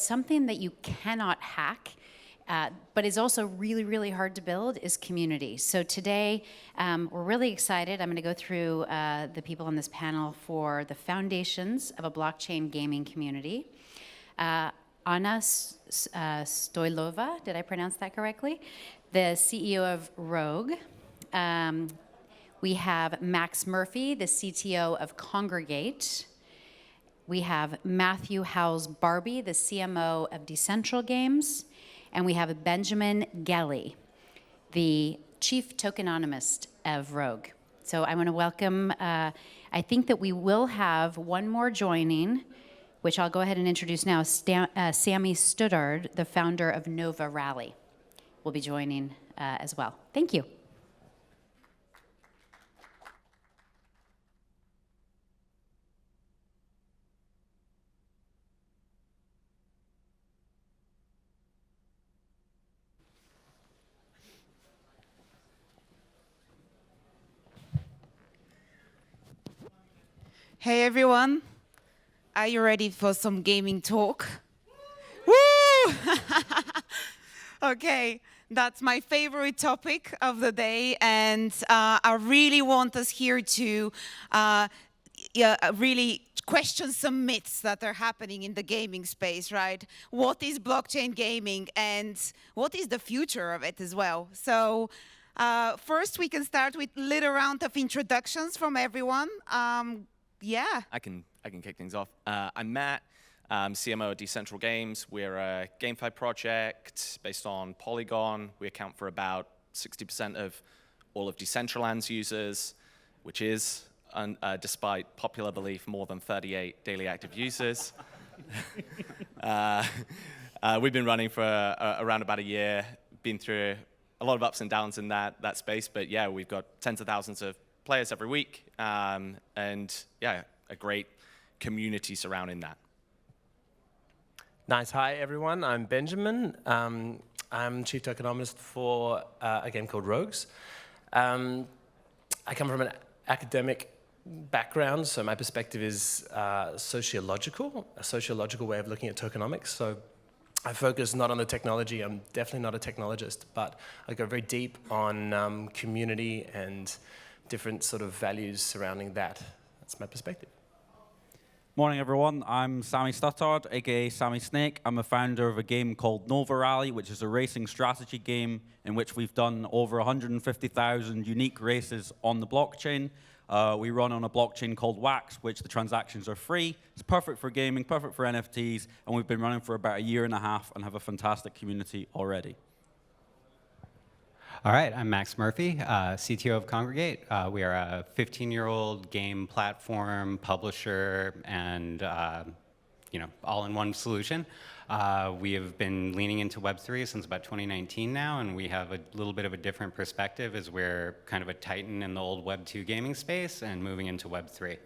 something that you cannot hack, but is also really, really hard to build is community. So today, we're really excited. I'm going to go through the people on this panel for the foundations of a blockchain gaming community. Anna Stoilova, did I pronounce that correctly? The CEO of Rogue. We have Max Murphy, the CTO of Kongregate. We have Matthew Howells-Barby, the CMO of Decentral Games. And we have Benjamin Gellie, the chief tokenomist of Rogue. So I want to welcome, I think that we will have one more joining, which I'll go ahead and introduce now. Sammy Stuttard, the founder of Nova Rally, will be joining as well. Thank you. Hey everyone, are you ready for some gaming talk? Woo! Okay, that's my favorite topic of the day, and I really want us here to really question some myths that are happening in the gaming space, right? What is blockchain gaming, and what is the future of it as well? So first we can start with a little round of introductions from everyone. Yeah. I can kick things off. I'm Matt, CMO of Decentral Games. We're a GameFi project based on Polygon. We account for about 60% of all of Decentraland's users, which is, despite popular belief, more than 38 daily active users. We've been running for around about a year, been through a lot of ups and downs in that space, but yeah, we've got tens of thousands of players every week, and yeah, a great community surrounding that. Nice. Hi, everyone. I'm Benjamin. I'm chief tokenomist for a game called Rogues. I come from an academic background, so my perspective is a sociological way of looking at tokenomics. So I focus not on the technology. I'm definitely not a technologist, but I go very deep on community and different sort of values surrounding that. That's my perspective. Morning, everyone. I'm Sammy Stuttard, aka Sammy Snake. I'm a founder of a game called Nova Rally, which is a racing strategy game in which we've done over 150,000 unique races on the blockchain. We run on a blockchain called Wax, which the transactions are free. It's perfect for gaming, perfect for NFTs, and we've been running for about a year and a half and have a fantastic community already. All right, I'm Max Murphy, CTO of Kongregate. We are a 15-year-old game platform, publisher, and all-in-one solution. We have been leaning into Web3 since about 2019 now, and we have a little bit of a different perspective as we're kind of a titan in the old Web2 gaming space and moving into Web3.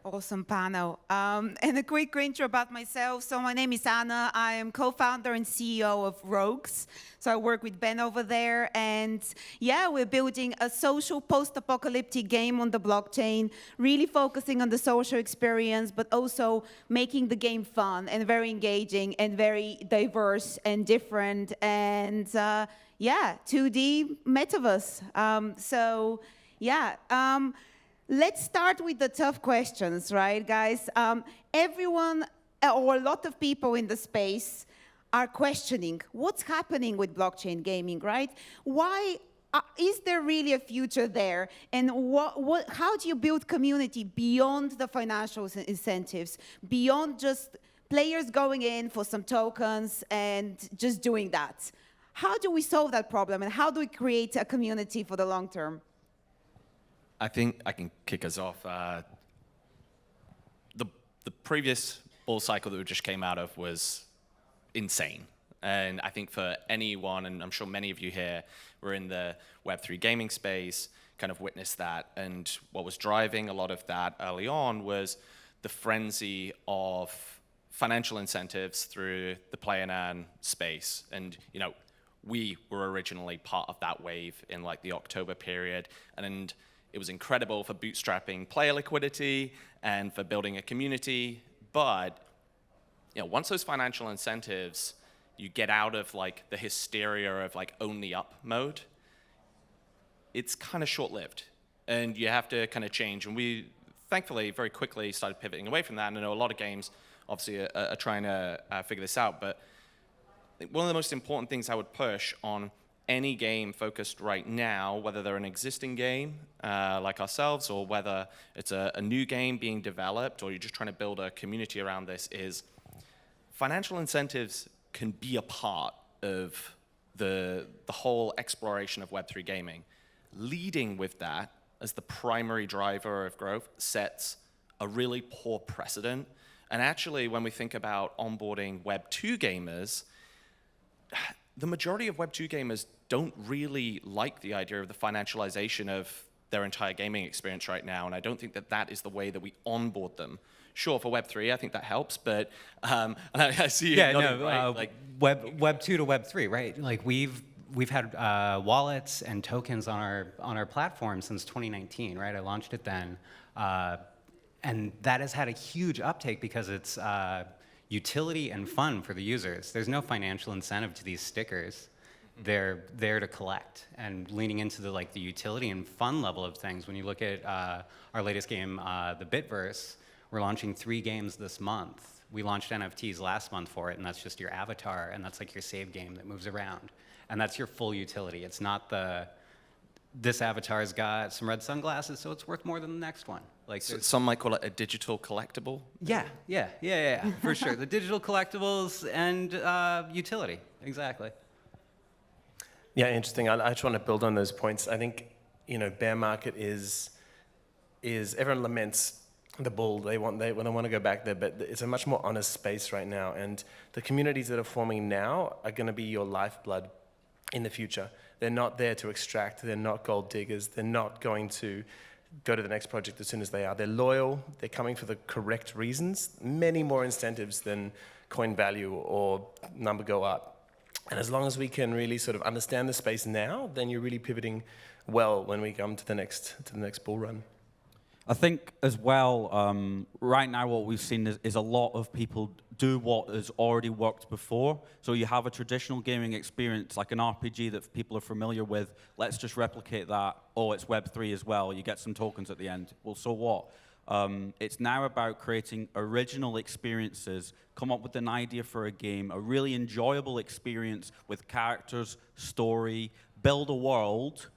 Awesome panel. And a quick intro about myself. So my name is Anna. I am co-founder and CEO of Rogues. So I work with Ben over there. And yeah, we're building a social post-apocalyptic game on the blockchain, really focusing on the social experience, but also making the game fun and very engaging and very diverse and different. And yeah, 2D metaverse. Let's start with the tough questions, right, guys? Everyone, or a lot of people in the space are questioning what's happening with blockchain gaming, right? Why is there really a future there? And how do you build community beyond the financial incentives, beyond just players going in for some tokens and just doing that? How do we solve that problem, and how do we create a community for the long term? I think I can kick us off. The previous bull cycle that we just came out of was insane. And I think for anyone, and I'm sure many of you here were in the Web3 gaming space, kind of witnessed that. And what was driving a lot of that early on was the frenzy of financial incentives through the play and earn space. And we were originally part of that wave in like the October period. And it was incredible for bootstrapping player liquidity and for building a community, but once those financial incentives, you get out of like the hysteria of like only up mode, it's kind of short-lived, and you have to kind of change. And we, thankfully, very quickly started pivoting away from that. And I know a lot of games, obviously, are trying to figure this out. But I think one of the most important things I would push on any game focused right now, whether they're an existing game like ourselves, or whether it's a new game being developed, or you're just trying to build a community around this, is financial incentives can be a part of the whole exploration of Web3 gaming. Leading with that as the primary driver of growth sets a really poor precedent. And actually, when we think about onboarding Web 2 gamers, the majority of Web 2 gamers don't really like the idea of the financialization of their entire gaming experience right now, and I don't think that that is the way that we onboard them. Sure, for Web 3, I think that helps, but and I see you nodding, right? Like Web 2 to Web 3, right? Like we've had wallets and tokens on our platform since 2019, right? I launched it then, and that has had a huge uptake because it's utility and fun for the users. There's no financial incentive to these stickers. They're there to collect, and leaning into the utility and fun level of things. When you look at our latest game, the Bitverse, we're launching 3 games this month. We launched NFTs last month for it, and that's just your avatar, and that's like your save game that moves around. And that's your full utility. It's not this avatar's got some red sunglasses, so it's worth more than the next one. Like some might call it a digital collectible. Yeah, for sure. The digital collectibles and utility, exactly. Yeah, interesting. I just want to build on those points. I think, bear market is everyone laments the bull. They want to go back there, but it's a much more honest space right now. And the communities that are forming now are going to be your lifeblood in the future. They're not there to extract. They're not gold diggers. They're not going to go to the next project as soon as they are. They're loyal. They're coming for the correct reasons. Many more incentives than coin value or number go up. And as long as we can really sort of understand the space now, then you're really pivoting well when we come to the next bull run. I think as well, right now what we've seen is a lot of people do what has already worked before. So you have a traditional gaming experience, like an RPG that people are familiar with. Let's just replicate that. Oh, it's Web3 as well. You get some tokens at the end. Well, so what? It's now about creating original experiences, come up with an idea for a game, a really enjoyable experience with characters, story, build a world.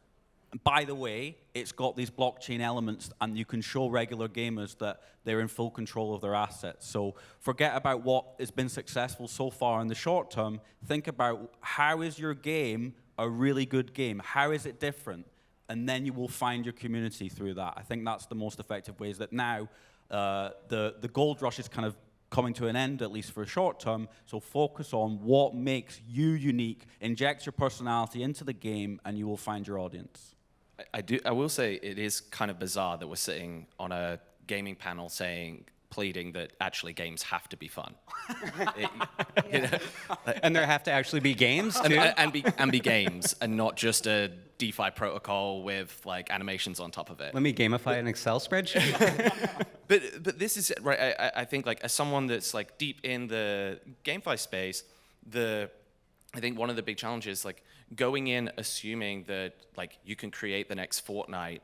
And by the way, it's got these blockchain elements, and you can show regular gamers that they're in full control of their assets. So forget about what has been successful so far in the short term. Think about how is your game a really good game? How is it different? And then you will find your community through that. I think that's the most effective way, is that now the gold rush is kind of coming to an end, at least for a short term. So focus on what makes you unique, inject your personality into the game, and you will find your audience. I will say it is kind of bizarre that we're sitting on a gaming panel pleading that actually games have to be fun. And there have to actually be games too? and be games, and not just a DeFi protocol with like animations on top of it. Let me gamify an Excel spreadsheet. But this is right. I think like as someone that's like deep in the GameFi space, I think one of the big challenges, like going in assuming that like you can create the next Fortnite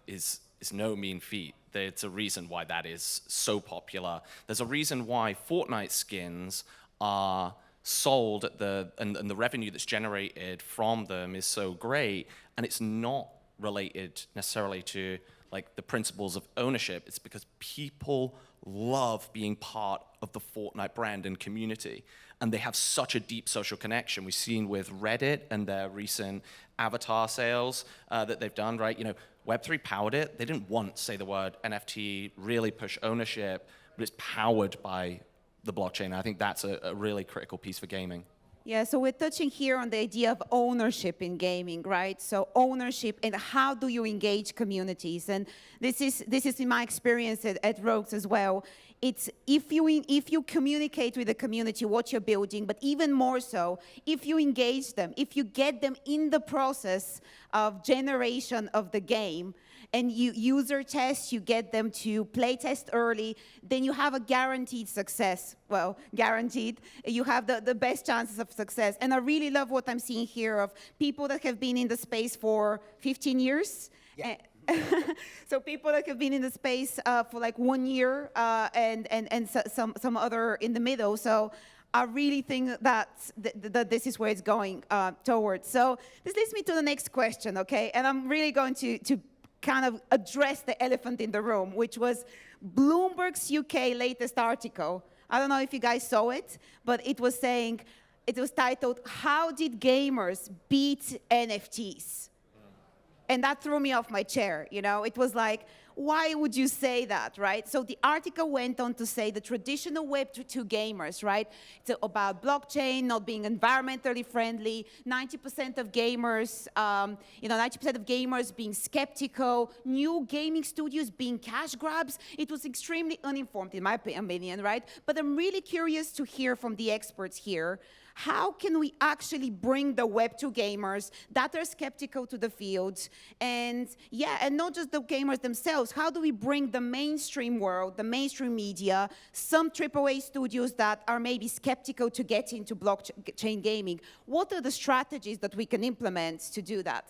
is no mean feat. There's a reason why that is so popular. There's a reason why Fortnite skins are sold at and the revenue that's generated from them is so great, and it's not related necessarily to like the principles of ownership. It's because people love being part of the Fortnite brand and community, and they have such a deep social connection. We've seen with Reddit and their recent avatar sales that they've done, right? Web3 powered it. They didn't once say the word NFT, really push ownership, but it's powered by the blockchain. I think that's a really critical piece for gaming. Yeah, so we're touching here on the idea of ownership in gaming, right? So ownership, and how do you engage communities? And this is in my experience at Rogues as well. It's if you communicate with the community what you're building, but even more so, if you engage them, if you get them in the process of generation of the game, and you user test, you get them to play test early, then you have a guaranteed success. Well, guaranteed. You have the best chances of success. And I really love what I'm seeing here of people that have been in the space for 15 years. Yeah. So people that have been in the space for like 1 year and some other in the middle. So I really think that this is where it's going towards. So this leads me to the next question, okay? And I'm really going to kind of address the elephant in the room, which was Bloomberg's UK latest article. I don't know if you guys saw it, but it was saying, it was titled, "How did gamers beat NFTs?" And that threw me off my chair, you know? It was like, why would you say that, right? So the article went on to say the traditional Web2 gamers, right? It's about blockchain not being environmentally friendly, 90% of gamers, 90% of gamers being skeptical, new gaming studios being cash grabs. It was extremely uninformed, in my opinion, right? But I'm really curious to hear from the experts here. How can we actually bring the Web2 gamers that are skeptical to the field? And yeah, and not just the gamers themselves. How do we bring the mainstream world, the mainstream media, some AAA studios that are maybe skeptical to get into blockchain gaming? What are the strategies that we can implement to do that?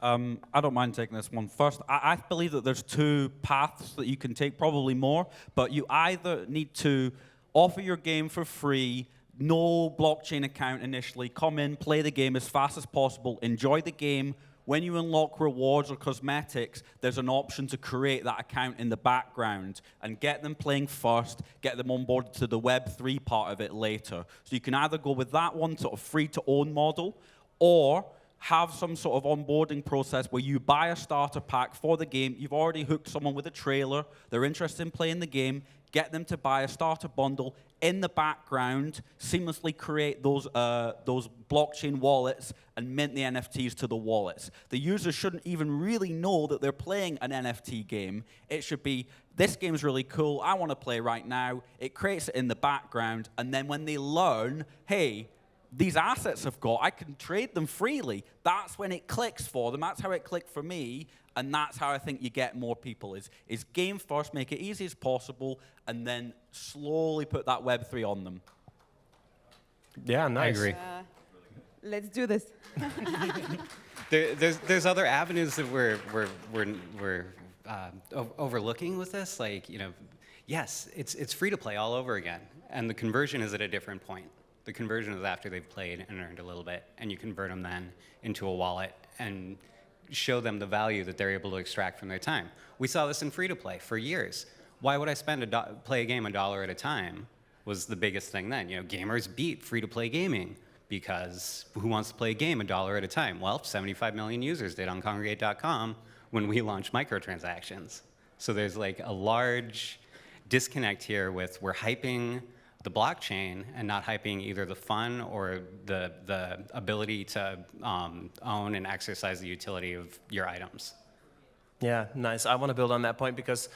I don't mind taking this one first. I believe that there's two paths that you can take, probably more, but you either need to offer your game for free, no blockchain account initially, come in, play the game as fast as possible, enjoy the game. When you unlock rewards or cosmetics, there's an option to create that account in the background and get them playing first, get them onboarded to the Web3 part of it later. So you can either go with that one sort of free-to-own model, or have some sort of onboarding process where you buy a starter pack for the game. You've already hooked someone with a trailer. They're interested in playing the game. Get them to buy a starter bundle. In the background, seamlessly create those blockchain wallets and mint the NFTs to the wallets. The user shouldn't even really know that they're playing an NFT game. It should be, this game's really cool, I want to play right now. It creates it in the background, and then when they learn, hey, these assets I've got, I can trade them freely. That's when it clicks for them. That's how it clicked for me. And that's how I think you get more people, is game first, make it easy as possible, and then slowly put that Web3 on them. Yeah, nice. I agree. Let's do this. There's other avenues that we're overlooking with this. Like, yes, it's free to play all over again, and the conversion is at a different point. The conversion is after they've played and earned a little bit, and you convert them then into a wallet and show them the value that they're able to extract from their time. We saw this in free-to-play for years. Why would I play a game $1 at a time was the biggest thing then. Gamers beat free-to-play gaming because who wants to play a game $1 at a time? Well, 75 million users did on Kongregate.com when we launched microtransactions. So there's like a large disconnect here with we're hyping the blockchain and not hyping either the fun or the ability to own and exercise the utility of your items. Yeah, nice. I want to build on that point because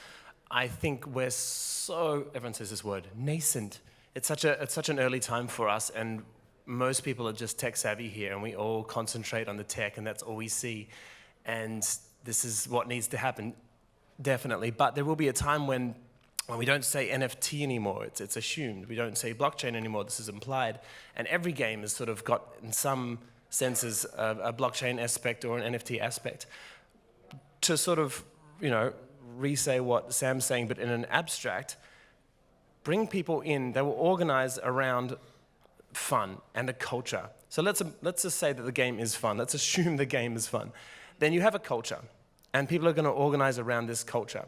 I think we're so, everyone says this word, nascent. It's such an early time for us, and most people are just tech savvy here, and we all concentrate on the tech, and that's all we see. And this is what needs to happen, definitely. But there will be a time when we don't say NFT anymore, it's assumed. We don't say blockchain anymore, this is implied. And every game has sort of got, in some senses, a blockchain aspect or an NFT aspect. To sort of, re-say what Sam's saying, but in an abstract, bring people in, they will organize around fun and a culture. So let's just say that the game is fun. Let's assume the game is fun. Then you have a culture, and people are going to organize around this culture.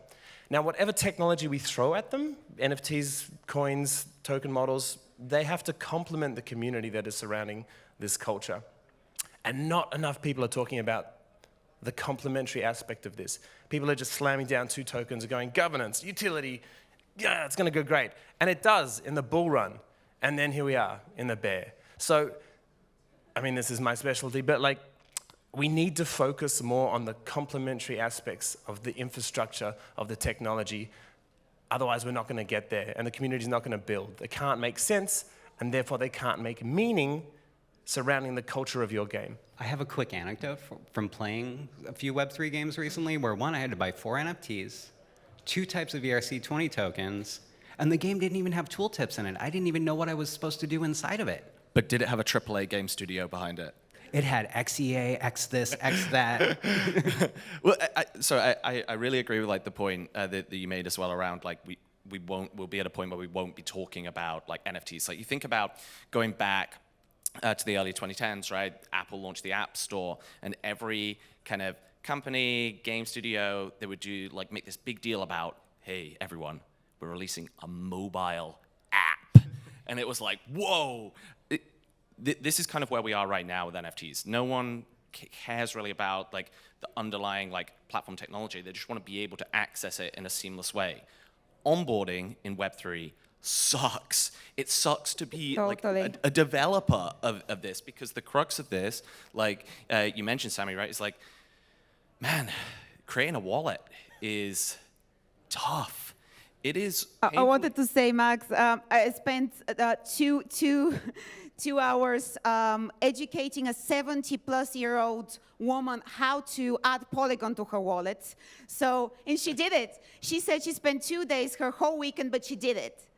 Now, whatever technology we throw at them, NFTs, coins, token models, they have to complement the community that is surrounding this culture. And not enough people are talking about the complementary aspect of this. People are just slamming down 2 tokens and going, governance, utility, yeah, it's going to go great. And it does in the bull run. And then here we are in the bear. So, this is my specialty, but we need to focus more on the complementary aspects of the infrastructure, of the technology. Otherwise, we're not going to get there, and the community's not going to build. They can't make sense, and therefore they can't make meaning surrounding the culture of your game? I have a quick anecdote from playing a few Web3 games recently where one, I had to buy 4 NFTs, 2 types of ERC20 tokens, and the game didn't even have tooltips in it. I didn't even know what I was supposed to do inside of it. But did it have a AAA game studio behind it? It had XEA, X this, X that. Well, I really agree with like the point that you made as well around like we'll be at a point where we won't be talking about like NFTs. Like you think about going back to the early 2010s, right? Apple launched the App Store, and every kind of company, game studio, they would do like make this big deal about, hey, everyone, we're releasing a mobile app, and it was like, whoa. This is kind of where we are right now with NFTs. No one cares really about like the underlying like platform technology. They just want to be able to access it in a seamless way. Onboarding in Web3 sucks. It sucks to be Totally. like a developer of this, because the crux of this, like you mentioned, Sammy, right? It's like, man, creating a wallet is tough. It is. I wanted to say, Max, I spent two hours educating a 70-plus-year-old woman how to add Polygon to her wallet. So, and she did it. She said she spent 2 days, her whole weekend, but she did it.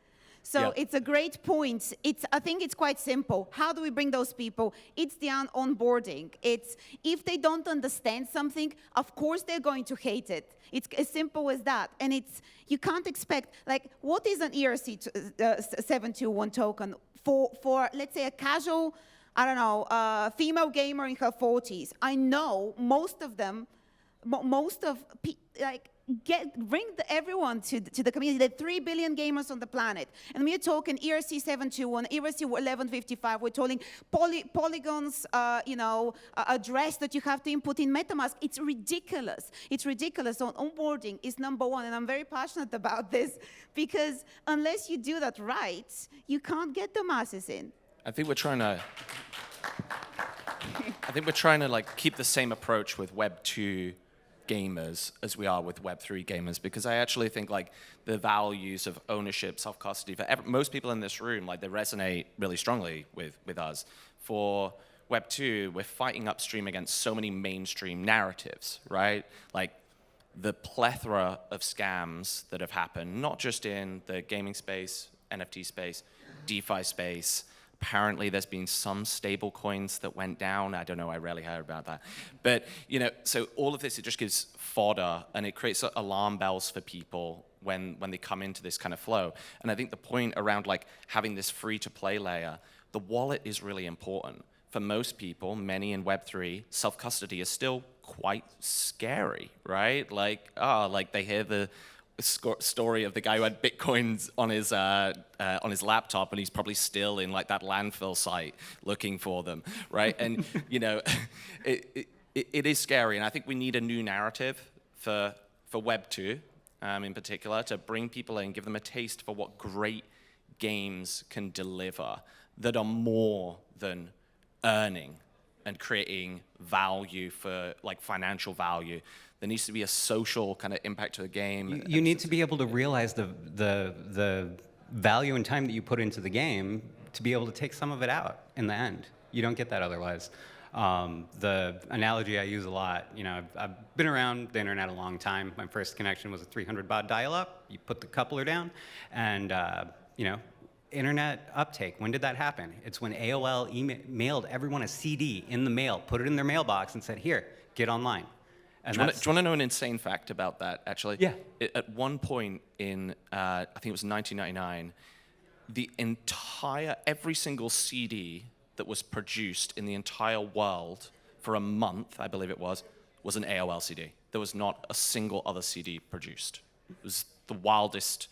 So it's a great point. I think it's quite simple. How do we bring those people? It's the onboarding. It's if they don't understand something, of course they're going to hate it. It's as simple as that. And you can't expect, like, what is an ERC721 token for let's say a casual, I don't know, female gamer in her 40s? I know most of them, bring everyone to the community. There are 3 billion gamers on the planet. And we're talking ERC721, ERC1155. We're talking Polygon's, address that you have to input in MetaMask. It's ridiculous. It's ridiculous. So onboarding is number one. And I'm very passionate about this because unless you do that right, you can't get the masses in. I think we're trying to like keep the same approach with Web 2 gamers as we are with Web3 gamers, because I actually think like the values of ownership, self-custody, for most people in this room, like they resonate really strongly with us. For Web2, we're fighting upstream against so many mainstream narratives, right? Like the plethora of scams that have happened, not just in the gaming space, NFT space, DeFi space. Apparently, there's been some stable coins that went down. I don't know, I rarely heard about that. But, so all of this, it just gives fodder, and it creates alarm bells for people when they come into this kind of flow. And I think the point around like having this free-to-play layer, the wallet is really important. For most people, many in Web3, self-custody is still quite scary, right? Like they hear the story of the guy who had bitcoins on his laptop, and he's probably still in like that landfill site looking for them, right? And it is scary, and I think we need a new narrative for Web 2 in particular, to bring people in, give them a taste for what great games can deliver that are more than earning and creating value for like financial value. There needs to be a social kind of impact to the game. You need to be able to realize the value and time that you put into the game to be able to take some of it out in the end. You don't get that otherwise. The analogy I use a lot, I've been around the internet a long time. My first connection was a 300 baud dial-up. You put the coupler down, and internet uptake. When did that happen? It's when AOL mailed everyone a CD in the mail, put it in their mailbox, and said, "Here, get online." Do you want to know an insane fact about that, actually? Yeah. At one point in, I think it was 1999, every single CD that was produced in the entire world for a month, I believe it was an AOL CD. There was not a single other CD produced. It was the wildest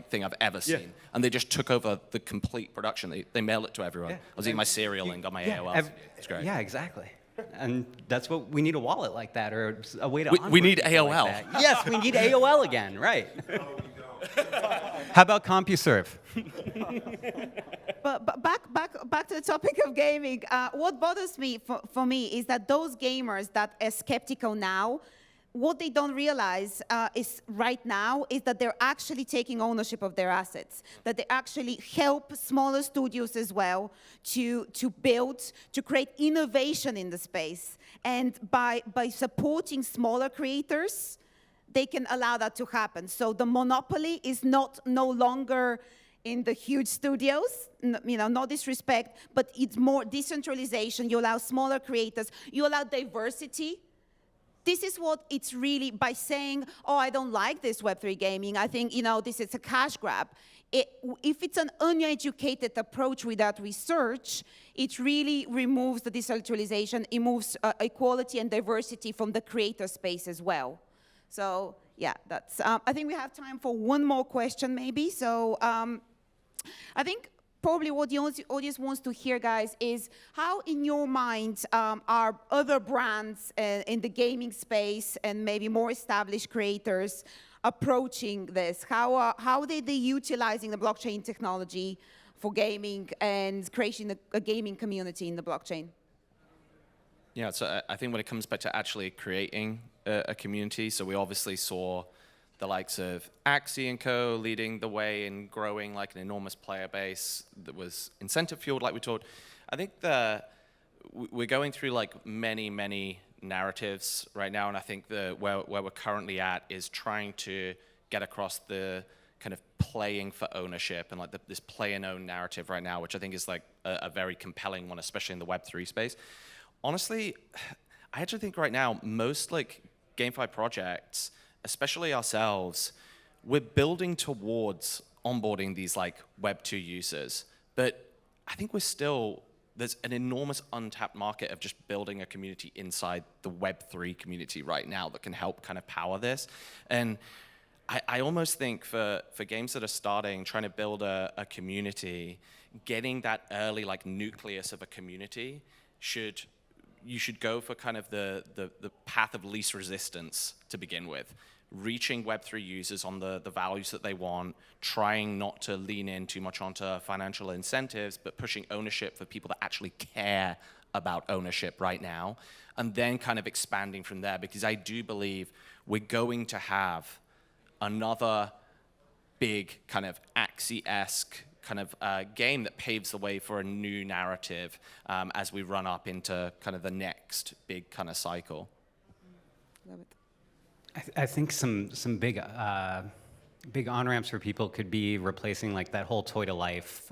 thing I've ever seen. Yeah. And they just took over the complete production. They mailed it to everyone. Yeah. I was eating my cereal and got my AOL CD. It's great. Yeah, exactly. And that's what we need, a wallet like that, or a way to we need AOL. Like that. Yes, we need AOL again, right? How about CompuServe? But back to the topic of gaming. What bothers me for me is that those gamers that are skeptical now what they don't realize is right now is that they're actually taking ownership of their assets, that they actually help smaller studios as well to build, to create innovation in the space. And by supporting smaller creators, they can allow that to happen. So the monopoly is no longer in the huge studios, no disrespect, but it's more decentralization. You allow smaller creators, you allow diversity. This is what it's really, by saying, oh, I don't like this Web3 gaming, I think, this is a cash grab. If it's an uneducated approach without research, it really removes the decentralization, it moves equality and diversity from the creator space as well. So yeah, that's, I think we have time for one more question maybe. So I think probably what the audience wants to hear, guys, is how in your mind are other brands in the gaming space and maybe more established creators approaching this? How are they utilizing the blockchain technology for gaming and creating a gaming community in the blockchain? Yeah, so I think when it comes back to actually creating a community, so we obviously saw the likes of Axie and Co. leading the way in growing like an enormous player base that was incentive fueled, like we talked. I think we're going through like many narratives right now, and I think where we're currently at is trying to get across the kind of playing for ownership and like this play and own narrative right now, which I think is like a very compelling one, especially in the Web3 space. Honestly, I actually think right now most like GameFi projects, especially ourselves, we're building towards onboarding these like Web2 users, but I think there's an enormous untapped market of just building a community inside the Web3 community right now that can help kind of power this. And I almost think for games that are starting, trying to build a community, getting that early like nucleus of a community you should go for kind of the path of least resistance to begin with. Reaching Web3 users on the values that they want, trying not to lean in too much onto financial incentives, but pushing ownership for people that actually care about ownership right now, and then kind of expanding from there, because I do believe we're going to have another big kind of Axie-esque kind of game that paves the way for a new narrative as we run up into kind of the next big kind of cycle. Love it. I think some big on-ramps for people could be replacing like that whole toy-to-life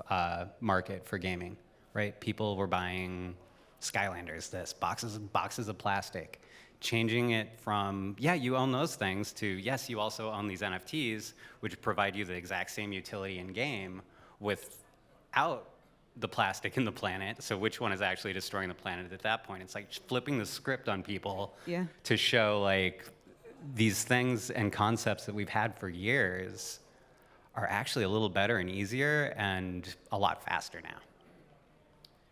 market for gaming, right? People were buying Skylanders, boxes of plastic, changing it from, yeah, you own those things, to, yes, you also own these NFTs, which provide you the exact same utility in-game without the plastic in the planet. So which one is actually destroying the planet at that point? It's like flipping the script on people to show like, these things and concepts that we've had for years are actually a little better and easier and a lot faster now.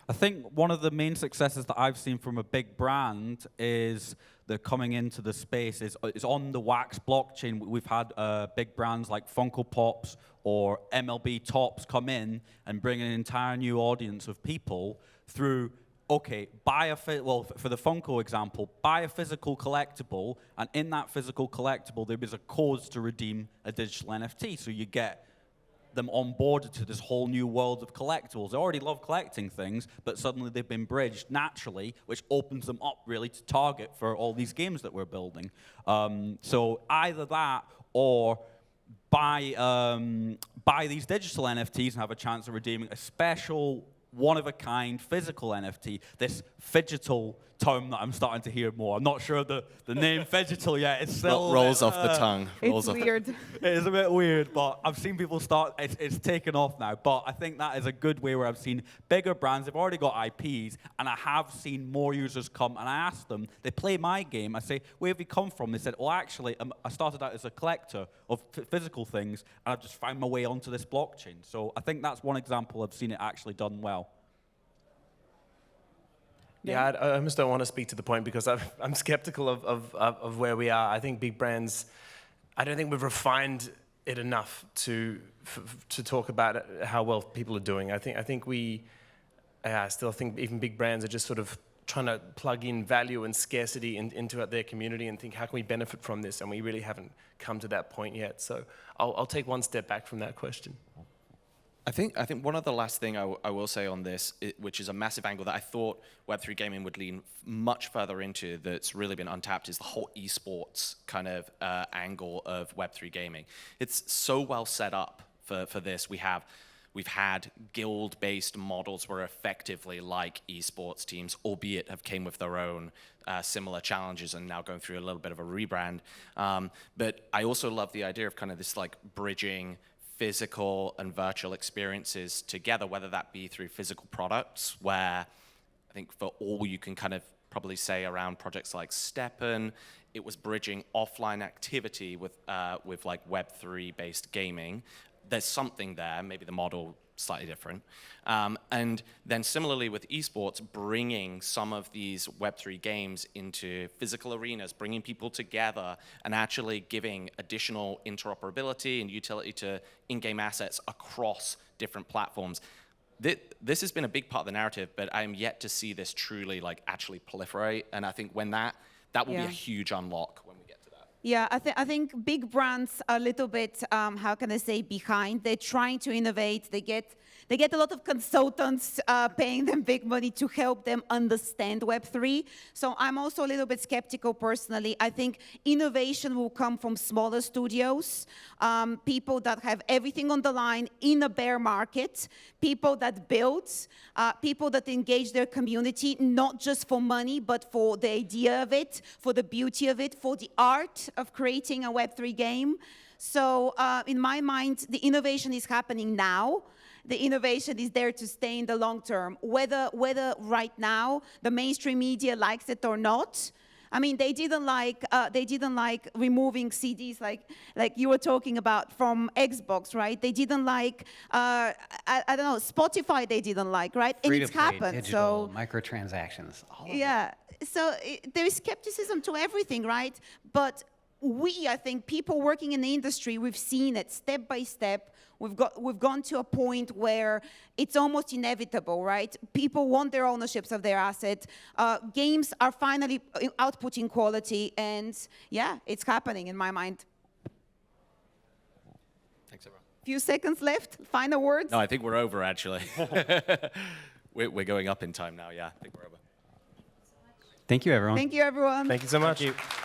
I think one of the main successes that I've seen from a big brand is they're coming into the space is on the Wax blockchain. We've had big brands like Funko Pops or MLB Topps come in and bring an entire new audience of people through, okay, for the Funko example, buy a physical collectible, and in that physical collectible, there is a code to redeem a digital NFT. So you get them onboarded to this whole new world of collectibles. They already love collecting things, but suddenly they've been bridged naturally, which opens them up really to target for all these games that we're building. So either that or buy these digital NFTs and have a chance of redeeming a special one-of-a-kind physical NFT, this phygital term that I'm starting to hear more. I'm not sure of the name phygital yet. It's still rolls off the tongue. It's weird. It is a bit weird, but I've seen people start, it's taken off now. But I think that is a good way where I've seen bigger brands, they've already got IPs, and I have seen more users come, and I ask them, they play my game, I say, where have you come from? They said, well, actually, I started out as a collector of physical things, and I've just found my way onto this blockchain. So I think that's one example I've seen it actually done well. Yeah, I almost don't want to speak to the point because I'm skeptical of where we are. I think big brands, I don't think we've refined it enough to talk about how well people are doing. I still think even big brands are just sort of trying to plug in value and scarcity into their community and think, how can we benefit from this? And we really haven't come to that point yet. So I'll take one step back from that question. I think one other last thing I will say on this, which is a massive angle that I thought Web3 gaming would lean much further into that's really been untapped, is the whole esports kind of angle of Web3 gaming. It's so well set up for this. We've had guild-based models where effectively like esports teams, albeit have came with their own similar challenges and now going through a little bit of a rebrand. But I also love the idea of kind of this like bridging physical and virtual experiences together, whether that be through physical products, where I think for all you can kind of probably say around projects like Steppen, it was bridging offline activity with like Web3 based gaming. There's something there, maybe the model slightly different. And then similarly with esports, bringing some of these Web3 games into physical arenas, bringing people together and actually giving additional interoperability and utility to in-game assets across different platforms. This has been a big part of the narrative, but I'm yet to see this truly like actually proliferate. And I think when that will be a huge unlock when we get to that. Yeah, I think big brands are a little bit, how can I say, behind. They're trying to innovate. They get a lot of consultants paying them big money to help them understand Web3. So I'm also a little bit skeptical personally. I think innovation will come from smaller studios, people that have everything on the line in a bear market, people that build, people that engage their community, not just for money, but for the idea of it, for the beauty of it, for the art of creating a Web3 game. So in my mind, the innovation is happening now. The innovation is there to stay in the long term, whether right now the mainstream media likes it or not. I mean, they didn't like removing CDs like you were talking about from Xbox, right? They didn't like I don't know, Spotify. They didn't like, right? And it's happened. Digital, microtransactions. All of it. So there is skepticism to everything, right? But I think people working in the industry, we've seen it step by step. We've gone to a point where it's almost inevitable, right? People want their ownerships of their asset. Games are finally outputting quality, and yeah, it's happening in my mind. Thanks, everyone. Few seconds left. Final words. No, I think we're over actually. We're going up in time now. Yeah, I think we're over. Thank you, everyone. Thank you, everyone. Thank you so much. Thank you.